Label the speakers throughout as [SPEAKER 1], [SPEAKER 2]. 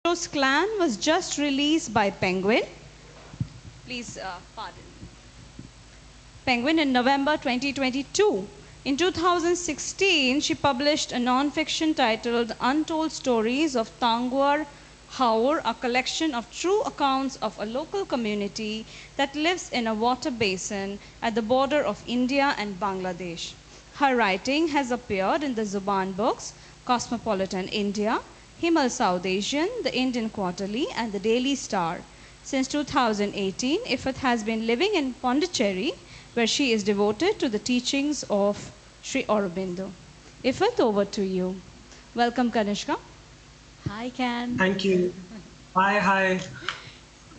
[SPEAKER 1] Heroes Clan was just released by Penguin. Please pardon. Penguin in November 2022. In 2016, she published a non-fiction titled Untold Stories of Tangwar Haur, a collection of true accounts of a local community that lives in a water basin at the border of India and Bangladesh. Her writing has appeared in the Zuban books, Cosmopolitan India, Himal South Asian, the Indian Quarterly, and the Daily Star. Since 2018, Ifat has been living in Pondicherry, where she is devoted to the teachings of Sri Aurobindo. Ifat, over to you. Welcome, Kanishka.
[SPEAKER 2] Hi, Ken.
[SPEAKER 3] Thank you. Hi.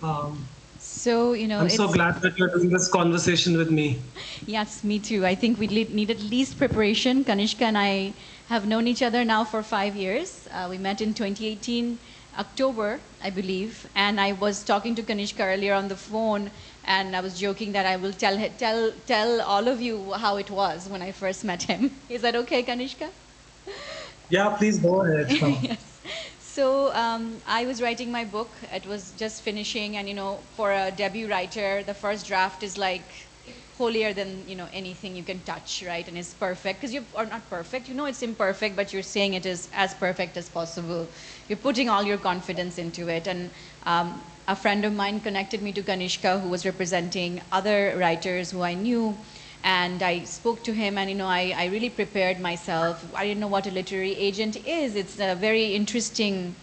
[SPEAKER 3] Um,
[SPEAKER 2] So,
[SPEAKER 3] I'm so glad that you're doing this conversation with me.
[SPEAKER 2] yes, me too. I think we need at least preparation. Kanishka and I have known each other now for 5 years. We met in 2018, October, I believe. And I was talking to Kanishka earlier on the phone, and I was joking that I will tell all of you how it was when I first met him. Is that okay, Kanishka?
[SPEAKER 3] Yeah, please go ahead.
[SPEAKER 2] Yes. So I was writing my book. It was just finishing, and for a debut writer, the first draft is like holier than anything you can touch, right? And it's perfect because are not perfect. It's imperfect, but you're saying it is as perfect as possible. You're putting all your confidence into it. And a friend of mine connected me to Kanishka, who was representing other writers who I knew. And I spoke to him, and I really prepared myself. I didn't know what a literary agent is. It's a very interesting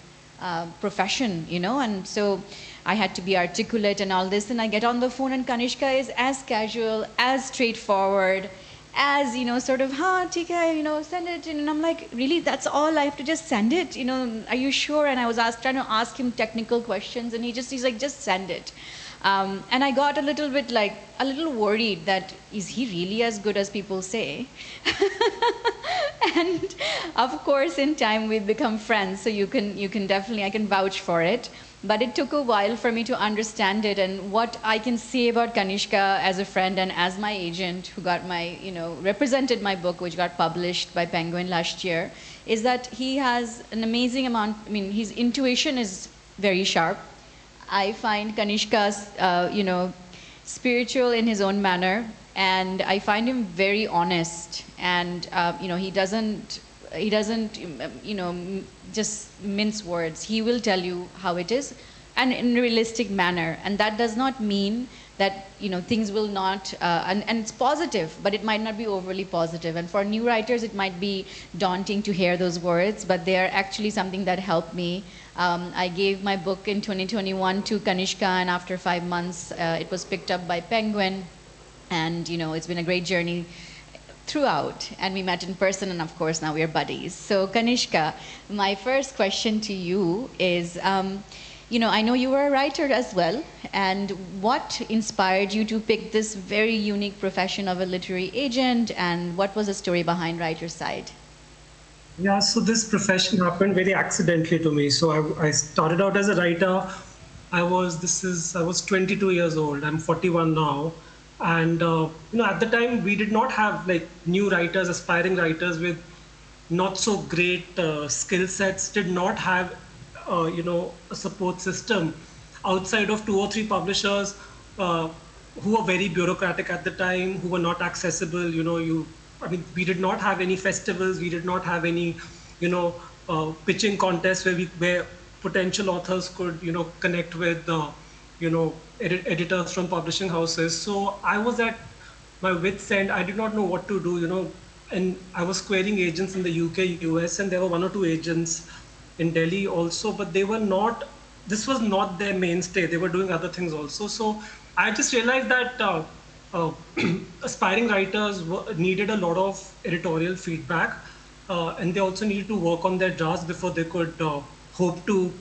[SPEAKER 2] profession, and so I had to be articulate and all this. And I get on the phone, and Kanishka is as casual, as straightforward, as sort of, theek hai, send it. And I'm like, really, that's all? I have to just send it? Are you sure? And I was trying to ask him technical questions, and he's like, just send it. And I got a little worried that, is he really as good as people say? And of course, in time we've become friends, so you can definitely, I can vouch for it. But it took a while for me to understand it, and what I can say about Kanishka as a friend and as my agent, who got my, represented my book, which got published by Penguin last year, is that he has an amazing amount. His intuition is very sharp. I find Kanishka's, spiritual in his own manner, and I find him very honest. And he doesn't, just mince words. He will tell you how it is, and in a realistic manner. And that does not mean that things will not, and it's positive, but it might not be overly positive. And for new writers, it might be daunting to hear those words, but they are actually something that helped me. I gave my book in 2021 to Kanishka, and after 5 months, it was picked up by Penguin. And it's been a great journey throughout, and we met in person, and of course now we are buddies. So Kanishka, my first question to you is, I know you were a writer as well, and what inspired you to pick this very unique profession of a literary agent, and what was the story behind Writer's Side?
[SPEAKER 3] Yeah, so this profession happened very accidentally to me. So I started out as a writer. I was 22 years old. I'm 41 now. And, at the time, we did not have like new writers, aspiring writers with not so great skill sets, did not have, a support system outside of 2 or 3 publishers who were very bureaucratic at the time, who were not accessible. We did not have any festivals. We did not have any, pitching contests where potential authors could, connect with, editors from publishing houses. So I was at my wit's end. I did not know what to do, and I was querying agents in the UK, US, and there were 1 or 2 agents in Delhi also, but this was not their mainstay. They were doing other things also. So I just realized that aspiring writers needed a lot of editorial feedback, and they also needed to work on their drafts before they could hope to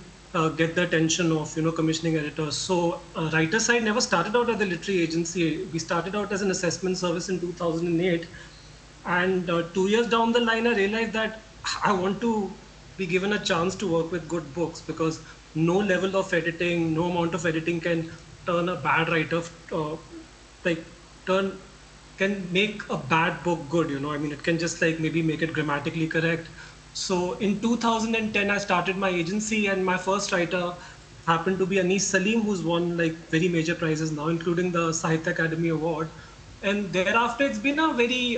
[SPEAKER 3] get the attention of commissioning editors. So Writer's Side never started out as a literary agency. We started out as an assessment service in 2008, and 2 years down the line, I realized that I want to be given a chance to work with good books, because no level of editing, no amount of editing can turn a bad writer, can make a bad book good. It can just maybe make it grammatically correct, So in 2010, I started my agency, and my first writer happened to be Anis Salim, who's won like very major prizes now, including the Sahitya Academy Award. And thereafter, it's been a very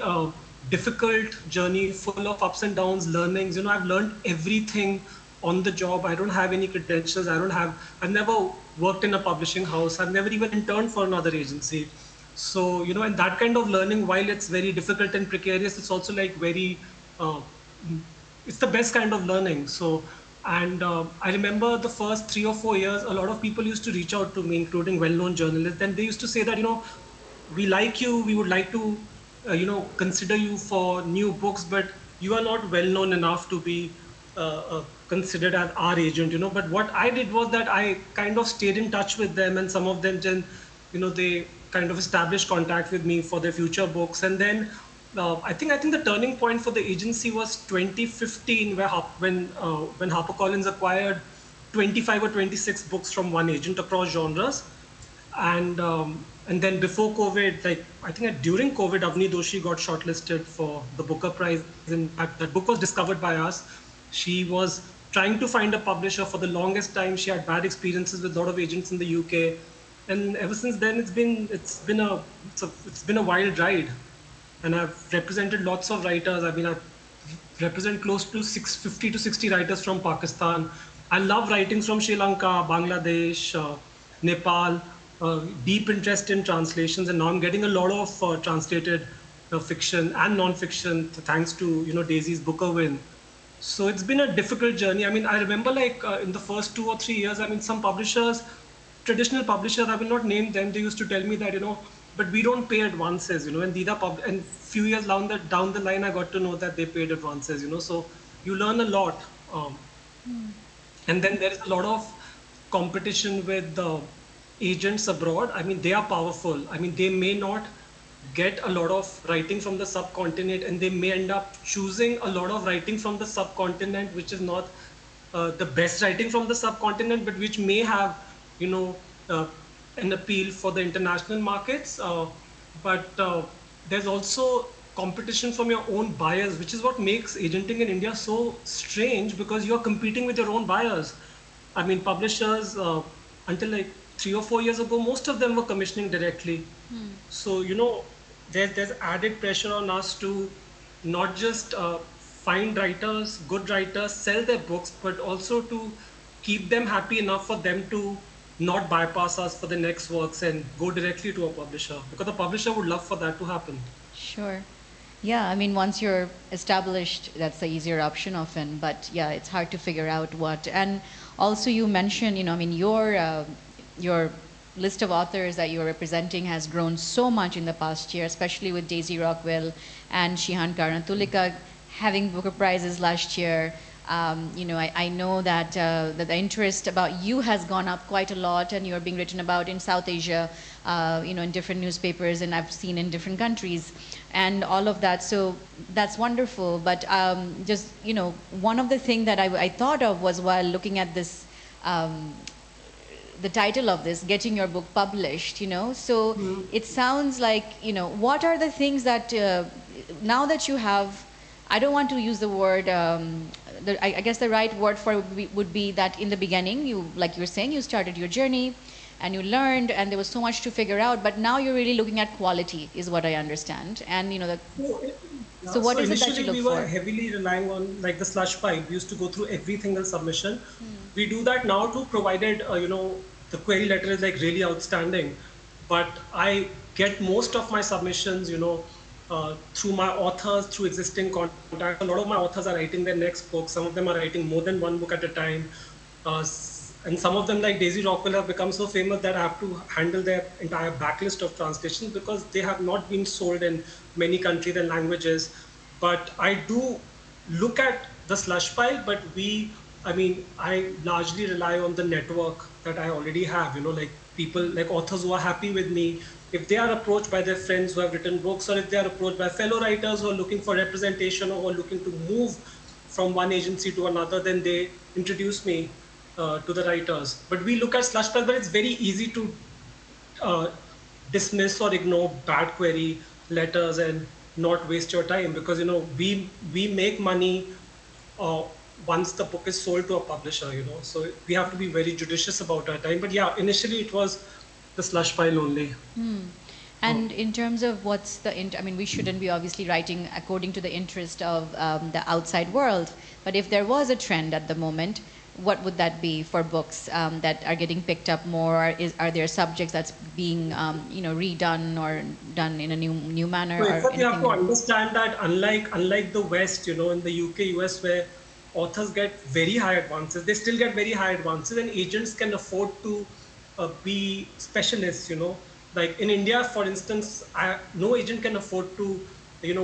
[SPEAKER 3] difficult journey, full of ups and downs, learnings. I've learned everything on the job. I don't have any credentials. I've never worked in a publishing house. I've never even interned for another agency. So, and that kind of learning, while it's very difficult and precarious, it's also like very, uh, it's the best kind of learning. So, and I remember the first 3 or 4 years, a lot of people used to reach out to me, including well-known journalists, and they used to say that, we like you, we would like to, consider you for new books, but you are not well-known enough to be considered as our agent, But what I did was that I kind of stayed in touch with them, and some of them then, they kind of established contact with me for their future books. And then I think the turning point for the agency was 2015, where when HarperCollins acquired 25 or 26 books from one agent across genres. And then before COVID, like I think during COVID, Avni Doshi got shortlisted for the Booker Prize. In fact, that book was discovered by us. She was trying to find a publisher for the longest time. She had bad experiences with a lot of agents in the UK, and ever since then, it's been a wild ride. And I've represented lots of writers. I mean, I represent close to 650 to 60 writers from Pakistan. I love writing from Sri Lanka, Bangladesh, Nepal, deep interest in translations, and now I'm getting a lot of translated fiction and non-fiction thanks to Daisy's Booker win. So it's been a difficult journey. I mean, I remember like in the first 2 or 3 years, I mean, some publishers, traditional publishers, I will not name them, they used to tell me that, but we don't pay advances, and these are and few years down the line, I got to know that they paid advances, so you learn a lot. And then there is a lot of competition with the agents abroad. I mean, they are powerful. I mean, they may not get a lot of writing from the subcontinent, and they may end up choosing a lot of writing from the subcontinent, which is not the best writing from the subcontinent, but which may have, you know, uh, an appeal for the international markets. But there's also competition from your own buyers, which is what makes agenting in India so strange, because you're competing with your own buyers. I mean, publishers, until like 3 or 4 years ago, most of them were commissioning directly. So, there's added pressure on us to not just find writers, good writers, sell their books, but also to keep them happy enough for them to not bypass us for the next works and go directly to a publisher, because the publisher would love for that to happen.
[SPEAKER 2] Sure. Yeah, I mean, once you're established, that's the easier option often. But yeah, it's hard to figure out what. And also, you mentioned, I mean, your list of authors that you're representing has grown so much in the past year, especially with Daisy Rockwell and Shihan Karanatulika having Booker Prizes last year. I know that that the interest about you has gone up quite a lot, and you're being written about in South Asia, in different newspapers, and I've seen in different countries, and all of that. So that's wonderful. But just one of the things that I thought of was while looking at this. The title of this, getting your book published, so it sounds like, what are the things that now that you have, I don't want to use the word, I guess the right word for it would be that in the beginning, like you were saying, you started your journey and you learned, and there was so much to figure out, but now you're really looking at quality, is what I understand. And so what is it that you
[SPEAKER 3] initially
[SPEAKER 2] look
[SPEAKER 3] we
[SPEAKER 2] for?
[SPEAKER 3] were heavily relying on like the slush pipe. We used to go through every single submission. We do that now too, provided the query letter is like really outstanding. But I get most of my submissions, through my authors, through existing contacts. A lot of my authors are writing their next book. Some of them are writing more than one book at a time. And some of them, like Daisy Rockwell, have become so famous that I have to handle their entire backlist of translations because they have not been sold in many countries and languages. But I do look at the slush pile, but I largely rely on the network that I already have, like people, like authors who are happy with me. If they are approached by their friends who have written books, or if they are approached by fellow writers who are looking for representation or who are looking to move from one agency to another, then they introduce me to the writers. But we look at slush pile, but it's very easy to uh, dismiss or ignore bad query letters and not waste your time, because we make money uh, once the book is sold to a publisher, So we have to be very judicious about our time. But yeah, initially it was the slush pile only.
[SPEAKER 2] And in terms of what's the, I mean, we shouldn't be obviously writing according to the interest of the outside world, but if there was a trend at the moment, what would that be for books that are getting picked up more? Are there subjects that's being, redone or done in a new manner
[SPEAKER 3] So
[SPEAKER 2] or
[SPEAKER 3] in fact, you have
[SPEAKER 2] anything
[SPEAKER 3] to
[SPEAKER 2] new?
[SPEAKER 3] understand that unlike the West, in the UK, US, where authors get very high advances, they still get very high advances, and agents can afford to be specialists. Like in India, for instance, no agent can afford to,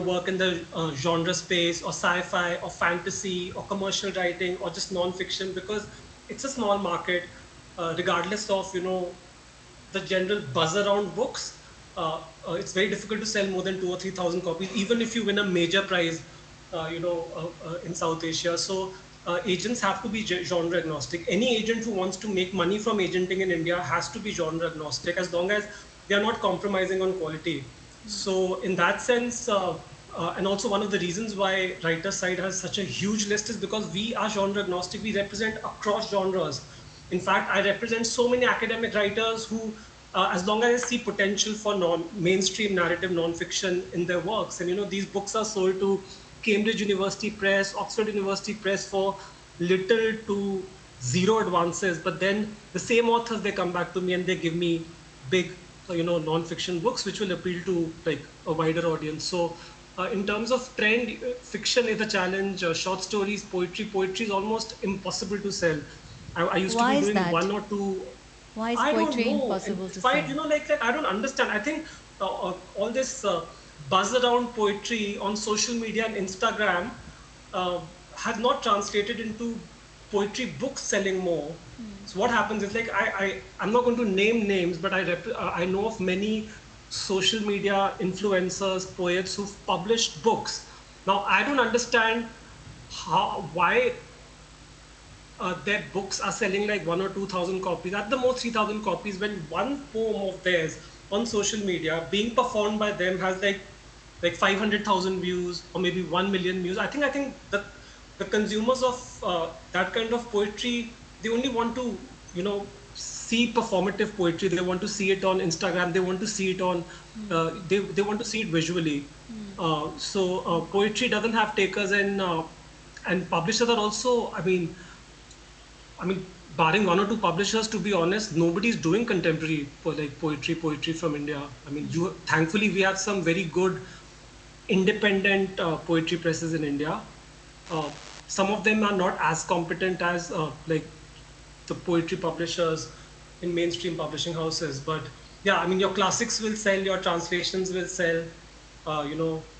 [SPEAKER 3] work in the genre space or sci-fi or fantasy or commercial writing or just non-fiction, because it's a small market, regardless of the general buzz around books. It's very difficult to sell more than 2 or 3 thousand copies, even if you win a major prize, in South Asia. So agents have to be genre agnostic. Any agent who wants to make money from agenting in India has to be genre agnostic, as long as they are not compromising on quality. So in that sense, and also one of the reasons why Writer's Side has such a huge list is because we are genre agnostic. We represent across genres. In fact, I represent so many academic writers who, as long as I see potential for mainstream narrative non-fiction in their works, and these books are sold to Cambridge University Press, Oxford University Press for little to zero advances. But then the same authors, they come back to me and they give me big, non-fiction books which will appeal to like a wider audience. So in terms of trend, fiction is a challenge. Short stories, poetry is almost impossible to sell. I used to
[SPEAKER 2] Why
[SPEAKER 3] be
[SPEAKER 2] is
[SPEAKER 3] doing
[SPEAKER 2] that?
[SPEAKER 3] one or two.
[SPEAKER 2] Why is
[SPEAKER 3] I don't
[SPEAKER 2] poetry
[SPEAKER 3] know.
[SPEAKER 2] impossible to
[SPEAKER 3] Despite,
[SPEAKER 2] sell?
[SPEAKER 3] like I don't understand. I think all this buzz around poetry on social media and Instagram uh, has not translated into poetry books selling more. So what happens is, like, I'm not going to name names, but I know of many social media influencers, poets who've published books. Now I don't understand why their books are selling like 1 or 2 thousand copies, at the most 3,000 copies, when one poem of theirs on social media being performed by them has like 500,000 views or maybe 1 million views. I think that the consumers of that kind of poetry, they only want to see performative poetry. They want to see it on Instagram. They want to see it on they want to see it visually. So poetry doesn't have takers, and publishers are also, I mean, barring one or two publishers, to be honest, nobody's doing contemporary like poetry from India. Thankfully, we have some very good independent poetry presses in India. Uh, some of them are not as competent as like the poetry publishers in mainstream publishing houses. But yeah, your classics will sell, your translations will sell,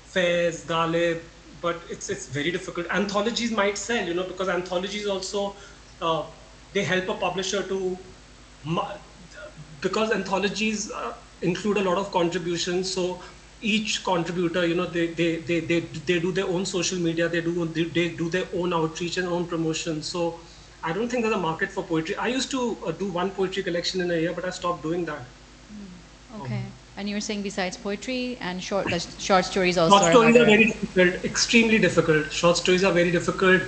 [SPEAKER 3] fairs, Galib, but it's very difficult. Anthologies might sell, because anthologies also uh, they help a publisher to mu- because anthologies include a lot of contributions. So each contributor, they do their own social media, they do their own outreach and own promotion. So I don't think there's a market for poetry. I used to do one poetry collection in a year, but I stopped doing that.
[SPEAKER 2] Okay. And you were saying besides poetry and the short stories also
[SPEAKER 3] Short
[SPEAKER 2] are
[SPEAKER 3] stories are
[SPEAKER 2] harder.
[SPEAKER 3] very difficult, extremely difficult. Short stories are very difficult.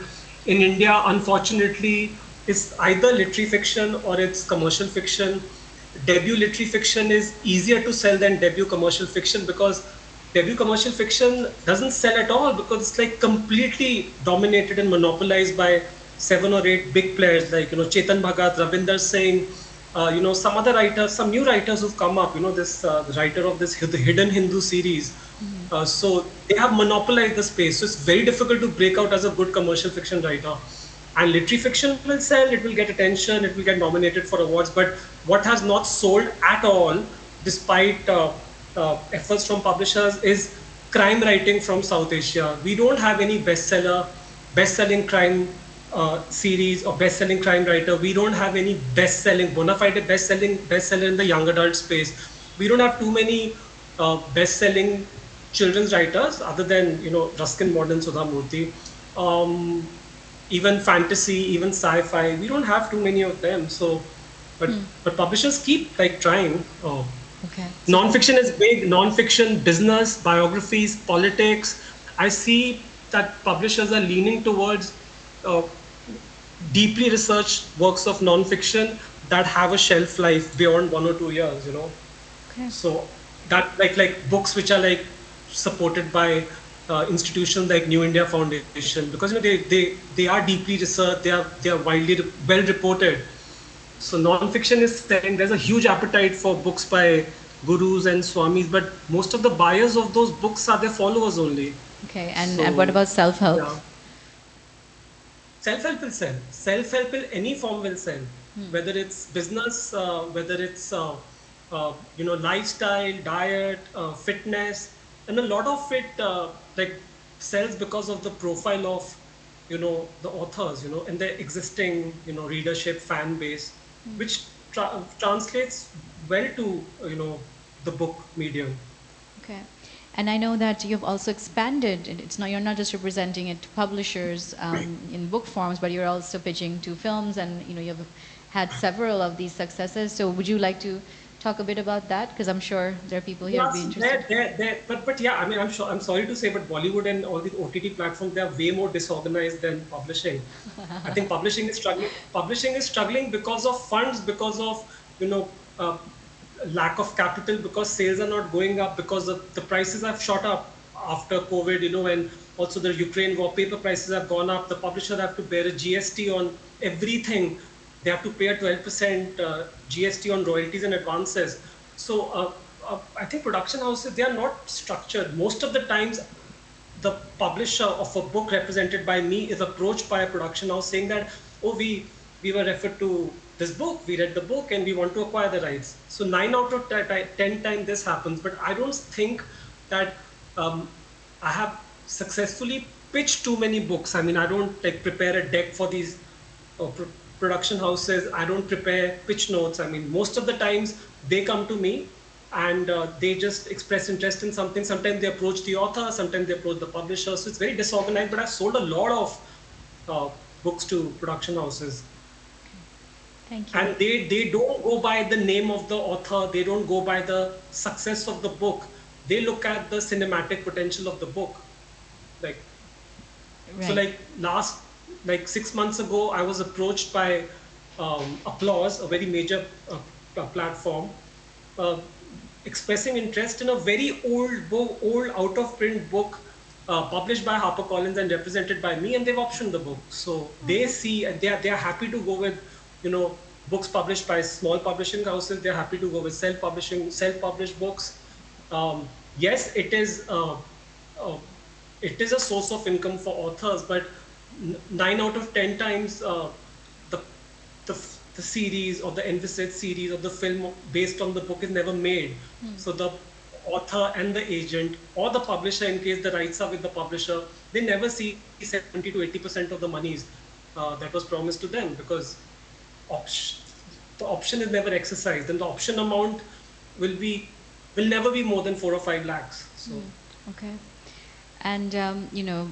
[SPEAKER 3] In India, unfortunately, it's either literary fiction or it's commercial fiction. Debut literary fiction is easier to sell than debut commercial fiction, because debut commercial fiction doesn't sell at all, because it's like completely dominated and monopolized by 7 or 8 big players like Chetan Bhagat, Ravinder Singh, some other writers, some new writers who've come up. This the writer of this the Hidden Hindu series. So they have monopolized the space. So it's very difficult to break out as a good commercial fiction writer. And literary fiction will sell, it will get attention, it will get nominated for awards. But what has not sold at all, despite efforts from publishers, is crime writing from South Asia. We don't have any best-selling crime series or best-selling crime writer. We don't have any best-selling, bona fide bestseller in the young adult space. We don't have too many best-selling children's writers, other than Ruskin Modern, Sudha Murthy. Even fantasy, even sci-fi, we don't have too many of them. So, but publishers keep like trying.
[SPEAKER 2] Okay.
[SPEAKER 3] Non-fiction is big. Non-fiction, business, biographies, politics. I see that publishers are leaning towards uh, deeply researched works of non-fiction that have a shelf life beyond 1 or 2 years, you know.
[SPEAKER 1] Okay.
[SPEAKER 3] So that like books which are like supported by institutions like New India Foundation, because you know they are deeply researched, they are widely well reported. So non-fiction is saying there's a huge appetite for books by gurus and swamis, but most of the buyers of those books are their followers only.
[SPEAKER 2] Okay, and what
[SPEAKER 3] So
[SPEAKER 2] about self-help?
[SPEAKER 3] yeah, self-help will sell. Self-help will any form will sell, whether it's business, whether it's you know, lifestyle, diet, fitness, and a lot of it like sells because of the profile of, you know, the authors, you know, and their existing, you know, readership, fan base, which translates well to, you know, the book medium.
[SPEAKER 2] Okay. And I know that you've also expanded. It's not, you're not just representing it to publishers in book forms, but you're also pitching to films, and you know you've had several of these successes. So would you like to talk a bit about that? Because I'm sure there are people here who'd be
[SPEAKER 3] Yes,
[SPEAKER 2] interested.
[SPEAKER 3] but yeah, I mean, I'm sure, I'm sorry to say, but Bollywood and all these OTT platforms, they are way more disorganized than publishing. I think publishing is struggling. Publishing is struggling because of funds, because of, you know, lack of capital, because sales are not going up, because the prices have shot up after COVID, you know, and also the Ukraine war, paper prices have gone up. The publisher have to bear a GST on everything. They have to pay a 12% GST on royalties and advances. So I think production houses, they are not structured. Most of the times, the publisher of a book represented by me is approached by a production house saying that, oh, we were referred to this book, we read the book, and we want to acquire the rights. So 9 out of 10 times this happens, but I don't think that um, I have successfully pitched too many books. I mean, I don't like prepare a deck for these production houses. I don't prepare pitch notes. I mean, most of the times they come to me and they just express interest in something. Sometimes they approach the author, sometimes they approach the publisher. So it's very disorganized, but I've sold a lot of uh, books to production houses.
[SPEAKER 2] Thank you.
[SPEAKER 3] And they don't go by the name of the author, they don't go by the success of the book. They look at the cinematic potential of the book. Like, so
[SPEAKER 2] Right.
[SPEAKER 3] like last, like 6 months ago, I was approached by Applause, a very major platform, uh, expressing interest in a very old book, old out of print book, published by HarperCollins and represented by me, and they've optioned the book. So they see, and they are happy to go with, you know, books published by small publishing houses. They're happy to go with self-published books. Yes, uh, it is a source of income for authors, but 9 out of 10 times the, the series or the envisaged series or the film based on the book is never made. So the author and the agent or the publisher, in case the rights are with the publisher, they never see 70 to 80% of the monies that was promised to them, because option, the option is never exercised, and the option amount will be will never be more than 4 or 5 lakhs. So
[SPEAKER 2] Okay. And you know,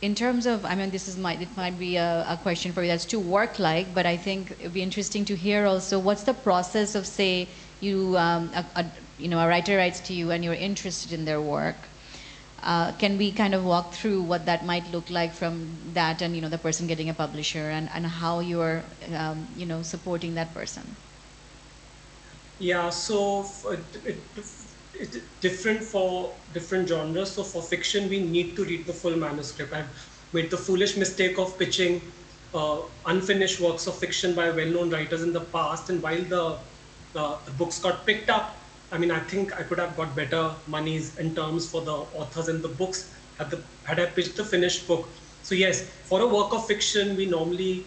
[SPEAKER 2] in terms of, I mean, it might be a question for you that's too work-like, but I think it'd be interesting to hear also what's the process of, say, you know, a writer writes to you and you're interested in their work. Can we kind of walk through what that might look like from that, and you know, the person getting a publisher, and how you're you know, supporting that person?
[SPEAKER 3] yeah, so it's different for different genres. So for fiction, we need to read the full manuscript. I've made the foolish mistake of pitching unfinished works of fiction by well-known writers in the past, and while the books got picked up, I mean, I think I could have got better monies in terms for the authors and the books had I pitched the finished book. So yes, for a work of fiction, we normally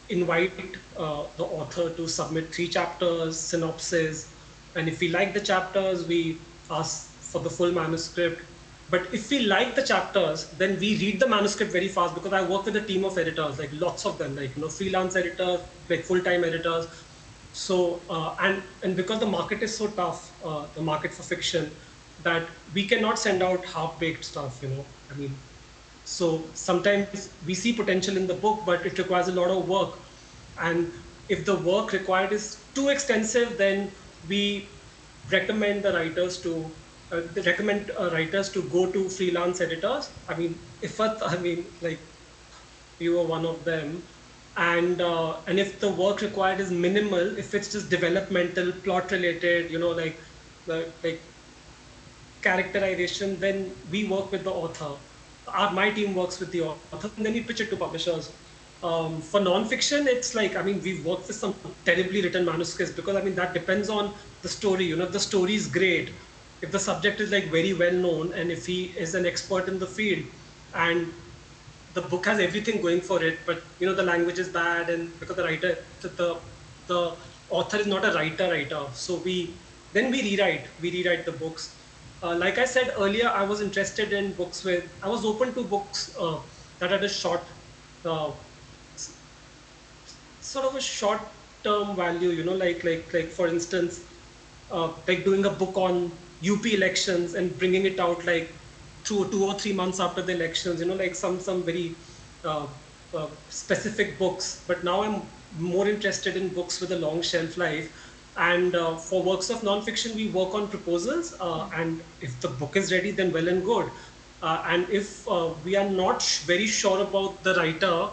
[SPEAKER 3] invite the author to submit 3 chapters, synopsis, and if we like the chapters, we ask for the full manuscript. But if we like the chapters, then we read the manuscript very fast, because I work with a team of editors, like lots of them, like, you know, freelance editors, like full-time editors. So and because the market is so tough, the market for fiction, that we cannot send out half-baked stuff, you know. I mean, so sometimes we see potential in the book, but it requires a lot of work. And if the work required is too extensive, then we recommend the writers to writers to go to freelance editors. I mean, if I mean, like, you were one of them. And if the work required is minimal, if it's just developmental, plot related, like characterization, then we work with the author. My team works with the author, and then we pitch it to publishers. For non-fiction, it's like, I mean, we've worked with some terribly written manuscripts, because I mean that depends on the story. If the story is great, if the subject is like very well known, and if he is an expert in the field, and the book has everything going for it, but the language is bad, and because the author is not a writer, so we rewrite the books. Like I said earlier, I was interested in books I was open to books that had a uh, sort of a short term value, like for instance, like doing a book on UP elections and bringing it out like 2 or 3 months after the elections, like some very uh, specific books. But now I'm more interested in books with a long shelf life. And for works of non-fiction, we work on proposals, and if the book is ready, then well and good. And if we are not very sure about the writer,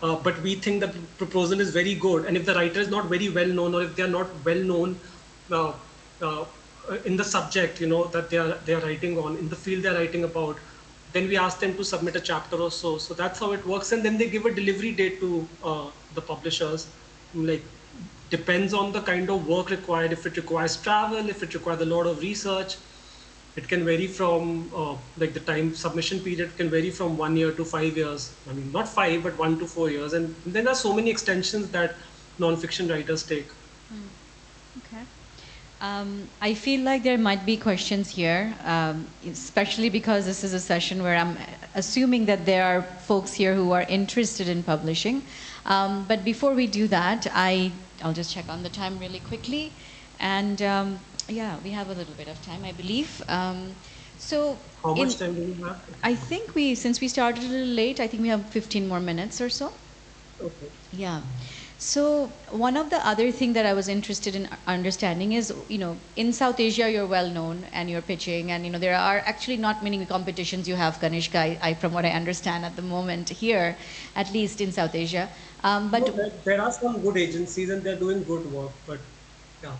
[SPEAKER 3] but we think the proposal is very good, and if the writer is not very well known, or if they are not well known uh, uh, in the subject, that they are writing on, in the field they are writing about, then we ask them to submit a chapter or so. So that's how it works, and then they give a delivery date to the publishers. Like, depends on the kind of work required. If it requires travel, if it requires a lot of research, it can vary from like the time submission period can vary from 1 year to 5 years. I mean, not 5, but 1 to 4 years. And then there are so many extensions that non-fiction writers take.
[SPEAKER 2] Okay. I feel like there might be questions here, especially because this is a session where I'm assuming that there are folks here who are interested in publishing. But before we do that, I'll just check on the time really quickly. And yeah, we have a little bit of time, I believe. So
[SPEAKER 3] How much time do you have?
[SPEAKER 2] I think since we started a little late, I think we have 15 more minutes or so.
[SPEAKER 3] Okay.
[SPEAKER 2] Yeah. So one of the other thing that I was interested in understanding is, in South Asia, you're well known and you're pitching, and there are actually not many competitions you have, Kanishka, from what I understand at the moment here, at least in South Asia. But
[SPEAKER 3] No, there are some good agencies, and they're doing good work, but yeah.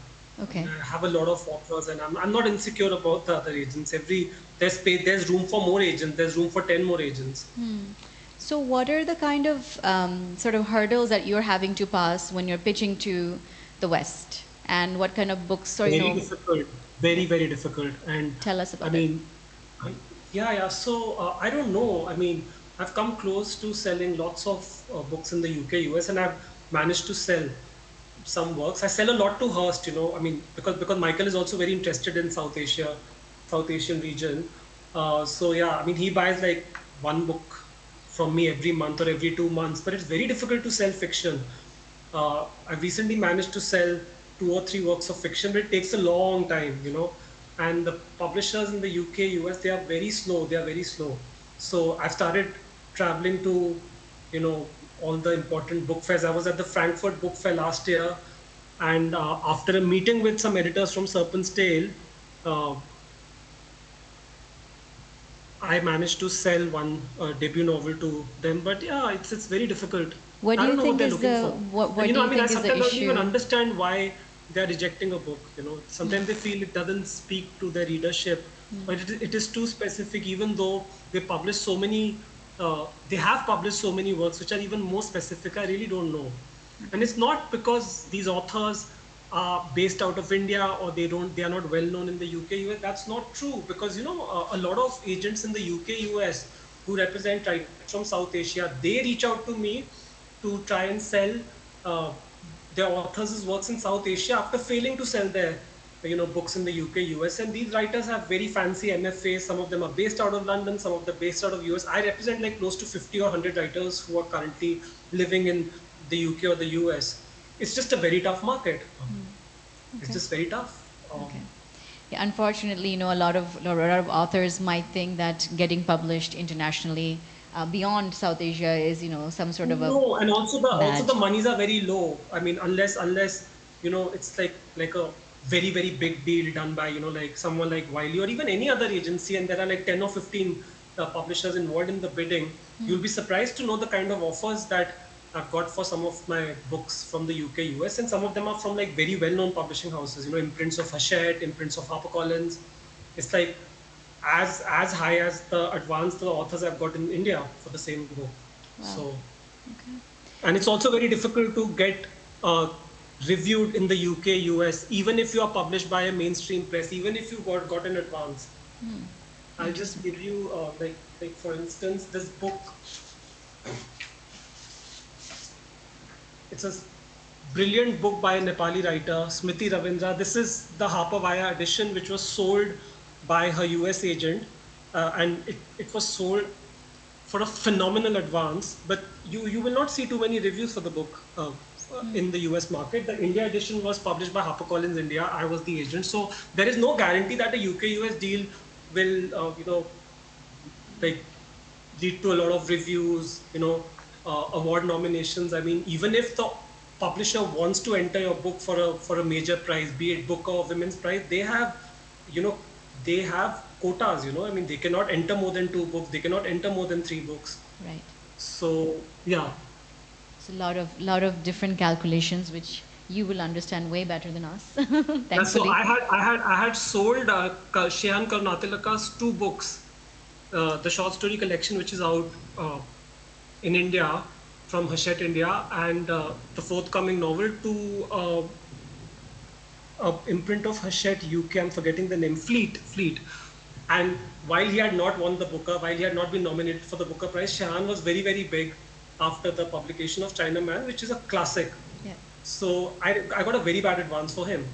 [SPEAKER 2] okay.
[SPEAKER 3] I have a lot of offers, and I'm not insecure about the other agents. There's room for more agents. There's room for 10 more agents.
[SPEAKER 2] So what are the kind of sort of hurdles that you're having to pass when you're pitching to the West? And what kind of books or
[SPEAKER 3] Very difficult, very, very difficult. And
[SPEAKER 2] tell us
[SPEAKER 3] I
[SPEAKER 2] about it.
[SPEAKER 3] mean, yeah. So I don't know. I mean, I've come close to selling lots of books in the UK, US, and I've managed to sell some works. I sell a lot to Hearst, I mean, because Michael is also very interested in South Asia, South Asian region. So yeah, I mean, he buys like one book from me every month or every 2 months, but it's very difficult to sell fiction. I've recently managed to sell 2 or 3 works of fiction, but it takes a long time, And the publishers in the UK, US, they are very slow. They are very slow. So I've started traveling to, all the important book fairs. I was at the Frankfurt Book Fair last year, and after a meeting with some editors from Serpent's Tail, uh, I managed to sell one debut novel to them. But yeah, it's very difficult.
[SPEAKER 2] What
[SPEAKER 3] I
[SPEAKER 2] do
[SPEAKER 3] don't
[SPEAKER 2] you
[SPEAKER 3] know what
[SPEAKER 2] think
[SPEAKER 3] they're
[SPEAKER 2] is
[SPEAKER 3] looking
[SPEAKER 2] the
[SPEAKER 3] for.
[SPEAKER 2] what
[SPEAKER 3] And
[SPEAKER 2] do
[SPEAKER 3] I
[SPEAKER 2] you
[SPEAKER 3] mean, I
[SPEAKER 2] think is the
[SPEAKER 3] sometimes don't even
[SPEAKER 2] issue?
[SPEAKER 3] understand why they're rejecting a book. Sometimes they feel it doesn't speak to their readership, or it is too specific. Even though they have published so many works which are even more specific. I really don't know. And it's not because these authors are based out of India, or they are not well known in the UK, US. That's not true, because a lot of agents in the UK, US who represent writers from South Asia, they reach out to me to try and sell uh, their authors' works in South Asia after failing to sell their books in the UK, US. And these writers have very fancy MFAs. Some of them are based out of London, some of them based out of US. I represent like close to 50 or 100 writers who are currently living in the UK or the US. It's just a very tough market. It's
[SPEAKER 2] Okay.
[SPEAKER 3] just very tough.
[SPEAKER 2] Okay. Yeah, unfortunately, a lot of authors might think that getting published internationally beyond South Asia is, some sort of a
[SPEAKER 3] No, and also the
[SPEAKER 2] badge.
[SPEAKER 3] monies are very low. I mean, unless it's like a very, very big deal done by like someone like Wiley or even any other agency, and there are like 10 or 15 publishers involved in the bidding, you'll be surprised to know the kind of offers that I've got for some of my books from the UK, US, and some of them are from like very well-known publishing houses. You know, imprints of Hachette, imprints of HarperCollins. It's like as high as the advance the authors I've got in India for the same book.
[SPEAKER 2] Wow.
[SPEAKER 3] So,
[SPEAKER 2] Okay.
[SPEAKER 3] and it's also very difficult to get reviewed in the UK, US, even if you are published by a mainstream press, even if you got an advance. I'll just give you like for instance, this book. It's a brilliant book by a Nepali writer, Smriti Ravindra. This is the Harper Vaya edition, which was sold by her US agent, and it was sold for a phenomenal advance. But you will not see too many reviews for the book in the US market. The India edition was published by HarperCollins India. I was the agent, so there is no guarantee that a UK-US deal will like lead to a lot of reviews, award nominations. I mean, even if the publisher wants to enter your book for a major prize, be it Booker or Women's Prize, they have, they have quotas. I mean, they cannot enter more than 2 books. They cannot enter more than 3 books.
[SPEAKER 2] Right.
[SPEAKER 3] So yeah.
[SPEAKER 2] It's a lot of different calculations which you will understand way better than us. Thankfully.
[SPEAKER 3] Yeah, so I had sold Shehan Karunatilaka's 2 books, the short story collection which is out in India from Hachette India, and the forthcoming novel to imprint of Hachette UK. I'm forgetting the name. Fleet. And while he had not won the Booker, while he had not been nominated for the Booker Prize, Shehan was very, very big after the publication of Chinaman, which is a classic.
[SPEAKER 2] Yeah.
[SPEAKER 3] So I got a very bad advance for him.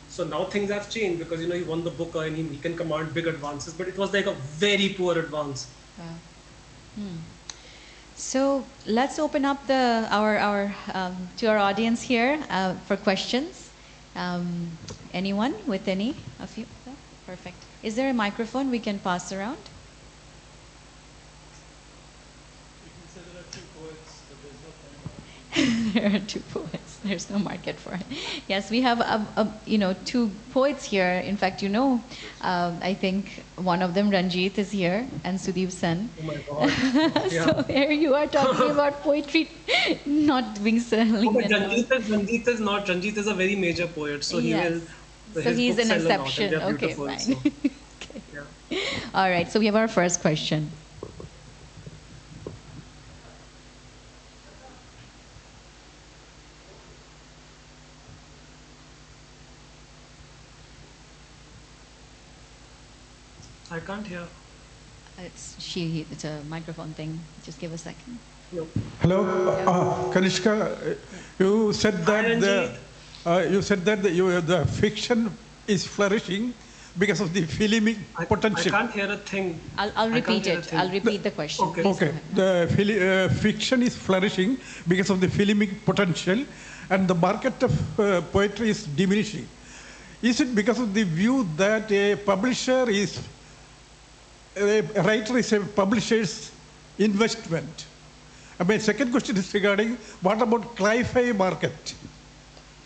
[SPEAKER 3] So now things have changed because he won the Booker and he can command big advances, but it was like a very poor advance.
[SPEAKER 2] Wow. So let's open up our to our audience here for questions. Anyone with any of you? No? Perfect. Is there a microphone we can pass around? There are 2 poets. There's no market for it. Yes, we have 2 poets here. In fact, I think one of them, Ranjit, is here, and Sudeep Sen.
[SPEAKER 3] Oh my God. Yeah.
[SPEAKER 2] So here you are talking about poetry not being selling.
[SPEAKER 3] Oh, but Ranjit is not. Ranjit is a very major poet, so he
[SPEAKER 2] Yes.
[SPEAKER 3] will.
[SPEAKER 2] So
[SPEAKER 3] his
[SPEAKER 2] he's
[SPEAKER 3] books
[SPEAKER 2] an
[SPEAKER 3] sell a lot, and
[SPEAKER 2] exception.
[SPEAKER 3] they're
[SPEAKER 2] Okay,
[SPEAKER 3] beautiful,
[SPEAKER 2] fine.
[SPEAKER 3] so,
[SPEAKER 2] Okay.
[SPEAKER 3] yeah.
[SPEAKER 2] All right. So we have our first question.
[SPEAKER 3] I can't hear.
[SPEAKER 2] It's a microphone thing. Just give a second.
[SPEAKER 3] No.
[SPEAKER 4] Hello, Kanishka. You said that the fiction is flourishing because of the filmic potential.
[SPEAKER 3] I can't hear a thing.
[SPEAKER 2] I'll
[SPEAKER 3] I
[SPEAKER 2] repeat
[SPEAKER 3] can't hear a
[SPEAKER 2] it.
[SPEAKER 3] thing.
[SPEAKER 2] I'll repeat the question.
[SPEAKER 3] Okay.
[SPEAKER 2] Please go
[SPEAKER 4] Okay,
[SPEAKER 2] ahead.
[SPEAKER 4] the fiction is flourishing because of the filmic potential, and the market of poetry is diminishing. Is it because of the view that a writer is a publisher's investment? I mean, second question is regarding what about cli-fi market?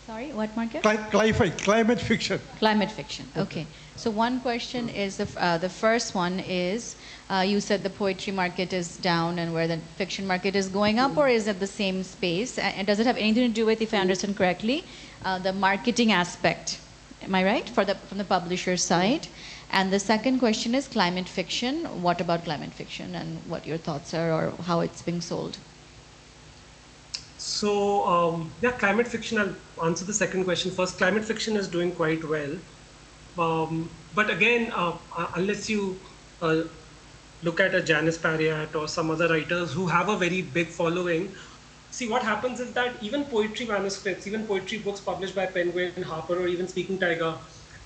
[SPEAKER 2] Sorry, what market?
[SPEAKER 4] Cli-fi, climate fiction.
[SPEAKER 2] Climate fiction. Okay. So one question is the first one is you said the poetry market is down and where the fiction market is going up, or is it the same space? And does it have anything to do with, if I understand correctly, the marketing aspect? Am I right? From the publisher side. And the second question is climate fiction. What about climate fiction and what your thoughts are or how it's being sold?
[SPEAKER 3] So climate fiction. I'll answer the second question first. Climate fiction is doing quite well, but again, unless you look at a Janice Parriott or some other writers who have a very big following, see what happens is that even poetry manuscripts, even poetry books published by Penguin, Harper, or even Speaking Tiger,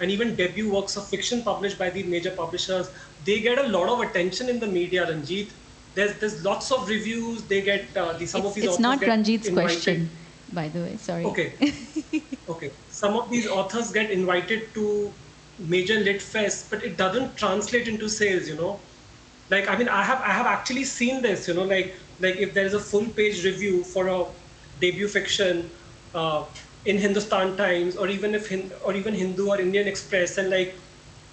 [SPEAKER 3] and even debut works of fiction published by the major publishers, they get a lot of attention in the media, Ranjit. There's lots of reviews. They get some of these
[SPEAKER 2] It's
[SPEAKER 3] authors
[SPEAKER 2] not
[SPEAKER 3] get
[SPEAKER 2] Ranjit's
[SPEAKER 3] invited.
[SPEAKER 2] question, by the way. Sorry.
[SPEAKER 3] Okay. Okay. Some of these authors get invited to major LitFest, but it doesn't translate into sales. Like, I mean, I have actually seen this. Like if there is a full page review for a debut fiction in Hindustan Times, or even Hindu or Indian Express, and like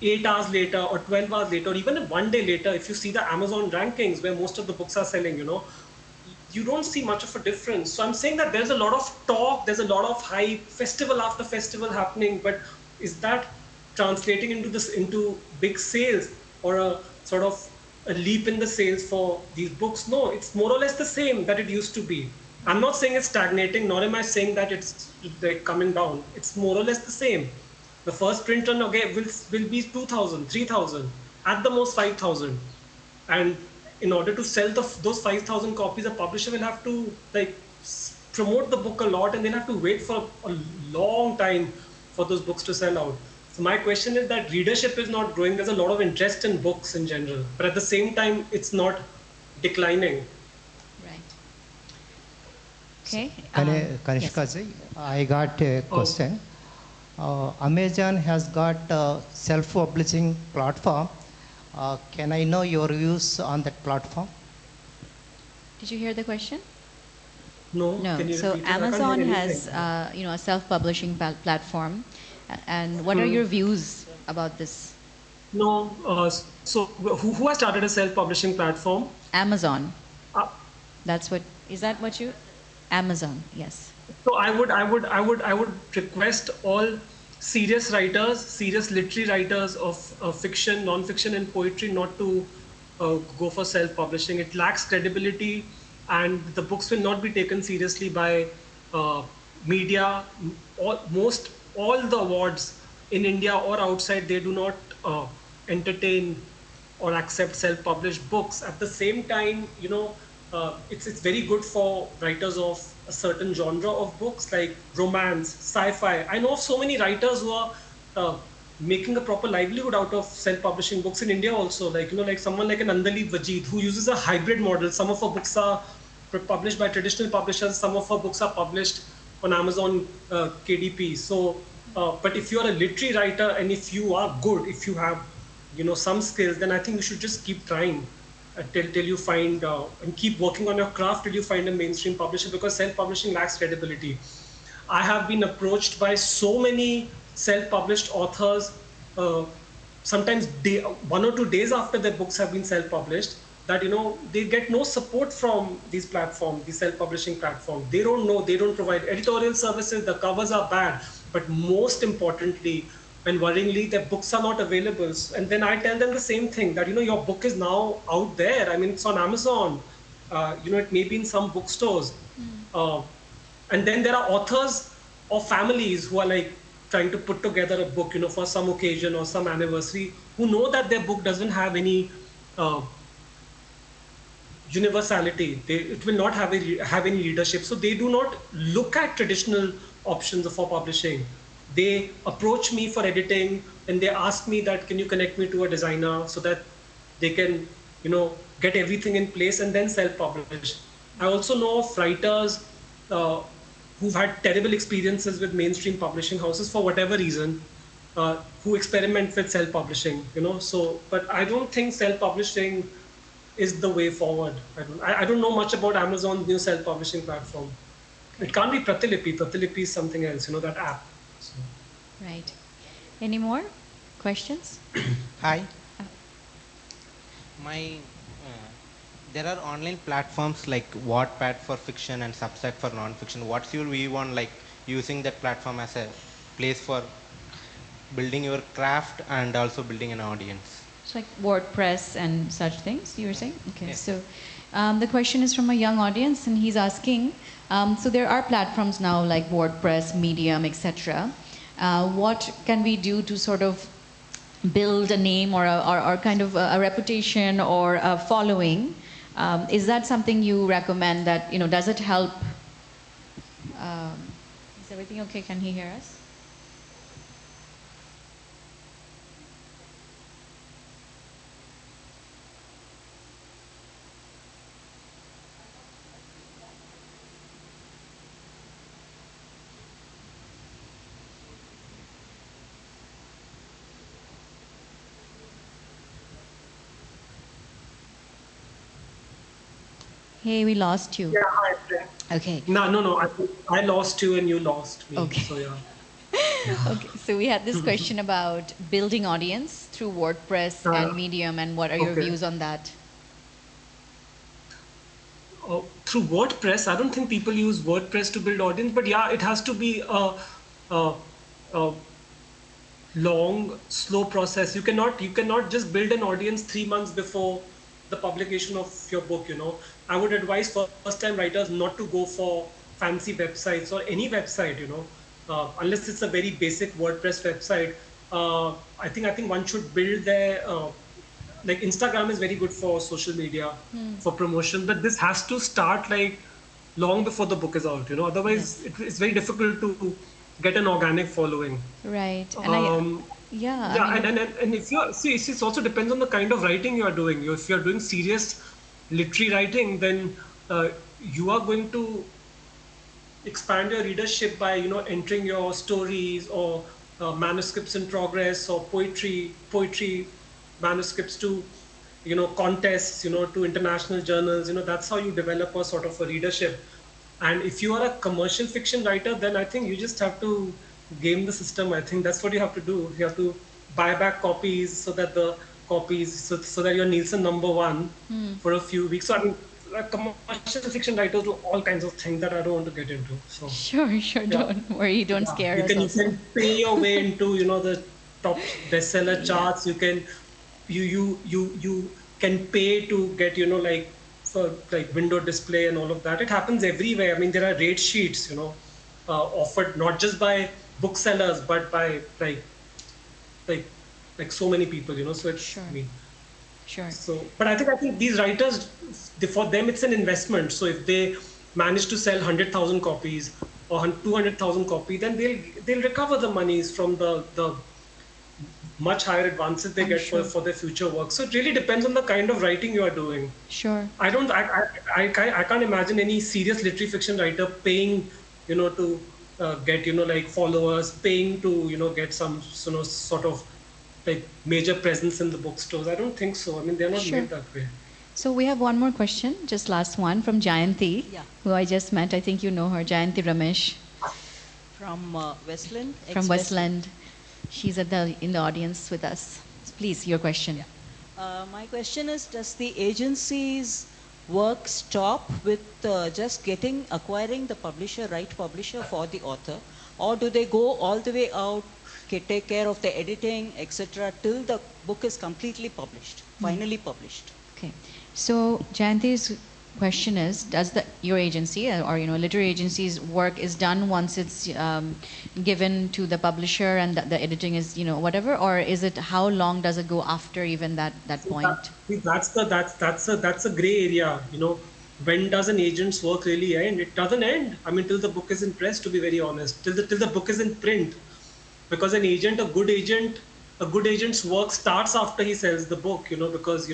[SPEAKER 3] 8 hours later or 12 hours later or even one day later, if you see the Amazon rankings where most of the books are selling, you don't see much of a difference. So I'm saying that there's a lot of talk, there's a lot of hype, festival after festival happening, but is that translating into big sales or a sort of a leap in the sales for these books? No, it's more or less the same that it used to be. I'm not saying it's stagnating, nor am I saying that it's like coming down. It's more or less the same. The first print run will be 2,000, 3,000, at the most 5,000. And in order to sell those 5,000 copies, a publisher will have to promote the book a lot, and they'll have to wait for a long time for those books to sell out. So my question is that readership is not growing. There's a lot of interest in books in general, but at the same time, it's not declining.
[SPEAKER 2] Right. Okay.
[SPEAKER 5] Kanishka
[SPEAKER 2] Yes.
[SPEAKER 5] ji, I got a question. Amazon has got a self-publishing platform. Can I know your views on that platform?
[SPEAKER 2] Did you hear the question?
[SPEAKER 3] No.
[SPEAKER 2] No.
[SPEAKER 3] Can you
[SPEAKER 2] So
[SPEAKER 3] repeat it? I can't hear
[SPEAKER 2] Amazon
[SPEAKER 3] anything.
[SPEAKER 2] has, a self-publishing platform. And what are your views about this?
[SPEAKER 3] No. So who has started a self-publishing platform?
[SPEAKER 2] Amazon.
[SPEAKER 3] Uh,
[SPEAKER 2] Is that what you? Amazon, yes.
[SPEAKER 3] So I would request all serious writers, serious literary writers of fiction, non-fiction, and poetry not to go for self-publishing. It lacks credibility, and the books will not be taken seriously by media. All the awards in India or outside, they do not entertain or accept self-published books. At the same time, it's very good for writers of a certain genre of books like romance, sci-fi. I know of so many writers who are making a proper livelihood out of self-publishing books in India also. Like someone like an Andali Vajid who uses a hybrid model. Some of her books are published by traditional publishers. Some of her books are published on Amazon KDP. So, but if you are a literary writer and if you are good, if you have some skills, then I think you should just keep trying till you find and keep working on your craft till you find a mainstream publisher, because self-publishing lacks credibility. I have been approached by so many self-published authors, sometimes 1 or 2 days after their books have been self-published, that they get no support from these platforms, these self-publishing platforms. They don't know, they don't provide editorial services, the covers are bad, but most importantly and worryingly, their books are not available. And then I tell them the same thing, that your book is now out there. I mean, it's on Amazon. It may be in some bookstores. And then there are authors or families who are like trying to put together a book, for some occasion or some anniversary, who know that their book doesn't have any universality. It will not have any readership. So they do not look at traditional options for publishing. They approach me for editing, and they ask me that, can you connect me to a designer so that they can, get everything in place and then self-publish. I also know of writers who've had terrible experiences with mainstream publishing houses for whatever reason, who experiment with self-publishing, So, but I don't think self-publishing is the way forward. I don't know much about Amazon's new self-publishing platform. It can't be Pratilipi. Pratilipi is something else, that app. So.
[SPEAKER 2] Right. Any more questions?
[SPEAKER 6] Hi. There are online platforms like Wattpad for fiction and Substack for non-fiction. What's your view on using that platform as a place for building your craft and also building an audience?
[SPEAKER 2] It's like WordPress and such things, you were saying? Okay,
[SPEAKER 6] Yes.
[SPEAKER 2] so the question is from a young audience, and he's asking, so there are platforms now like WordPress, Medium, etc. What can we do to sort of build a name or kind of a reputation or a following? Is that something you recommend that, does it help? Is everything okay? Can he hear us? Hey, we lost you.
[SPEAKER 3] Yeah, hi. Priya.
[SPEAKER 2] Okay.
[SPEAKER 3] No. I lost you and you lost me.
[SPEAKER 2] Okay.
[SPEAKER 3] So yeah.
[SPEAKER 2] Okay, so we had this question about building audience through WordPress
[SPEAKER 3] Uh,
[SPEAKER 2] and Medium, and what are your
[SPEAKER 3] okay.
[SPEAKER 2] views on that?
[SPEAKER 3] Through WordPress, I don't think people use WordPress to build audience, but yeah, it has to be a, a long, slow process. You cannot just build an audience 3 months before the publication of your book. I would advise first-time writers not to go for fancy websites or any website. Unless it's a very basic WordPress website. I think one should build their like Instagram is very good for social media for promotion, but this has to start like long before the book is out. Otherwise it's very difficult to get an organic following.
[SPEAKER 2] Right. And yeah,
[SPEAKER 3] Yeah,
[SPEAKER 2] I mean,
[SPEAKER 3] and if you see, it also depends on the kind of writing you are doing. If you're doing serious literary writing, then you are going to expand your readership by entering your stories or manuscripts in progress or poetry manuscripts to contests, to international journals. That's how you develop a sort of a readership. And if you are a commercial fiction writer, then I think you just have to game the system. I think that's what you have to do. You have to buy back copies so that so that you're Nielsen #1 for a few weeks. So I mean, like commercial fiction writers do all kinds of things that I don't want to get into. So
[SPEAKER 2] sure,
[SPEAKER 3] yeah,
[SPEAKER 2] don't worry, don't scare
[SPEAKER 3] you
[SPEAKER 2] us
[SPEAKER 3] can you
[SPEAKER 2] also.
[SPEAKER 3] can pay your way into the top bestseller charts. You can you can pay to get like for like window display and all of that. It happens everywhere. I mean, there are rate sheets offered not just by booksellers but by like so many people. So it's
[SPEAKER 2] Sure,
[SPEAKER 3] I mean.
[SPEAKER 2] sure.
[SPEAKER 3] So, but I think these writers, for them, it's an investment. So if they manage to sell 100,000 copies or 200,000 copies, then they'll recover the monies from the much higher advances they
[SPEAKER 2] I'm
[SPEAKER 3] get
[SPEAKER 2] sure.
[SPEAKER 3] for their future work. So it really depends on the kind of writing you are doing.
[SPEAKER 2] Sure.
[SPEAKER 3] I can't imagine any serious literary fiction writer paying, to get, like followers, paying to, get some, sort of like major presence in the bookstores. I don't think so. I mean, they're not
[SPEAKER 2] Sure.
[SPEAKER 3] made that way.
[SPEAKER 2] So we have one more question, just last one from Jayanti,
[SPEAKER 7] Yeah.
[SPEAKER 2] who I just met. I think you know her, Jayanti Ramesh
[SPEAKER 7] From Westland.
[SPEAKER 2] from Westland. She's in the audience with us. Please, your question.
[SPEAKER 7] My question is, does the agency's work stop with just acquiring the right publisher for the author, or do they go all the way out, take care of the editing, etc., till the book is completely published, finally published?
[SPEAKER 2] Okay. So Jayanti's question is, does your agency or literary agency's work is done once it's given to the publisher and the editing is whatever, or is it, how long does it go after even that point?
[SPEAKER 3] That's a gray area. When does an agent's work really end? It doesn't end. I mean, till the book is in press, to be very honest, till the book is in print, because a good agent's work starts after he sells the book. Because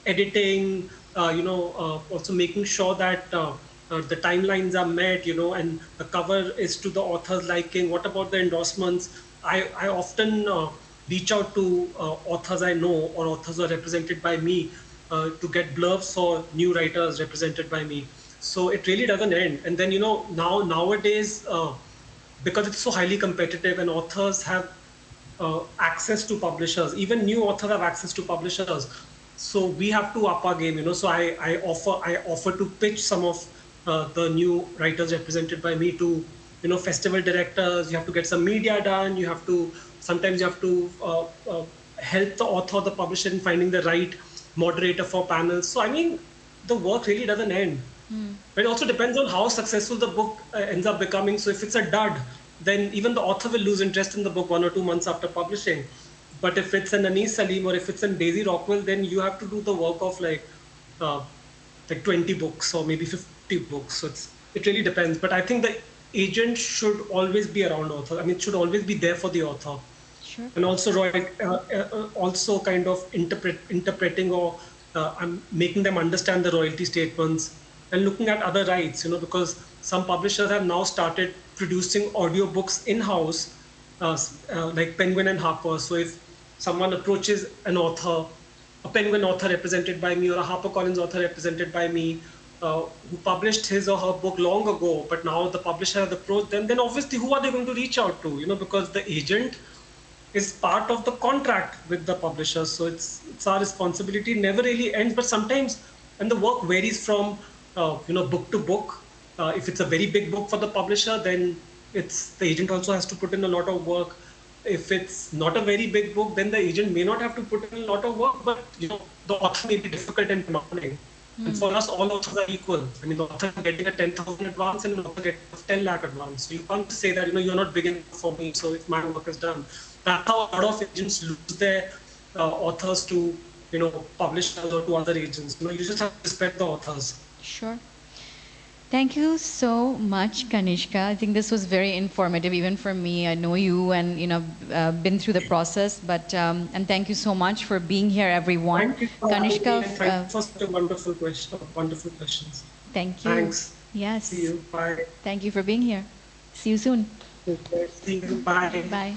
[SPEAKER 3] editing, also making sure that the timelines are met, and the cover is to the author's liking. What about the endorsements? I often reach out to authors I know or authors who are represented by me to get blurbs for new writers represented by me. So it really doesn't end. And then nowadays, because it's so highly competitive and authors have access to publishers, even new authors have access to publishers. So we have to up our game. So I offer to pitch some of the new writers represented by me to festival directors. You have to get some media done. Sometimes you have to help the author, the publisher, in finding the right moderator for panels. So I mean, the work really doesn't end. But it also depends on how successful the book ends up becoming. So if it's a dud, then even the author will lose interest in the book 1 or 2 months after publishing. But if it's an Anis Salim or if it's an Daisy Rockwell, then you have to do the work of like 20 books or maybe 50 books. So it really depends. But I think the agent should always be around author. I mean, it should always be there for the author.
[SPEAKER 2] Sure.
[SPEAKER 3] And also also kind of interpreting or making them understand the royalty statements and looking at other rights, because some publishers have now started producing audiobooks in-house, like Penguin and Harper. So if someone approaches an author, a Penguin author represented by me or a HarperCollins author represented by me, who published his or her book long ago, but now the publisher has approached them, then obviously who are they going to reach out to? Because the agent is part of the contract with the publisher. So it's our responsibility. It never really ends, but sometimes, and the work varies from book to book. If it's a very big book for the publisher, then the agent also has to put in a lot of work. If it's not a very big book, then the agent may not have to put in a lot of work, but the author may be difficult and demanding. And for us, all authors are equal. I mean, the author is getting a 10,000 advance and an author getting a 10 lakh advance. So you can't say that, you're not big enough for me, so if my work is done. That's how a lot of agents lose their authors to, publishers or to other agents. You just have to respect the authors.
[SPEAKER 2] Sure. Thank you so much, Kanishka. I think this was very informative, even for me. I know you and been through the process, but and thank you so much for being here, everyone.
[SPEAKER 3] Thank you for
[SPEAKER 2] Kanishka,
[SPEAKER 3] thank you for such a wonderful questions.
[SPEAKER 2] Thank you.
[SPEAKER 3] Thanks.
[SPEAKER 2] Yes.
[SPEAKER 3] See you. Bye.
[SPEAKER 2] Thank you for being here. See you soon.
[SPEAKER 3] See you. Bye.
[SPEAKER 2] Bye.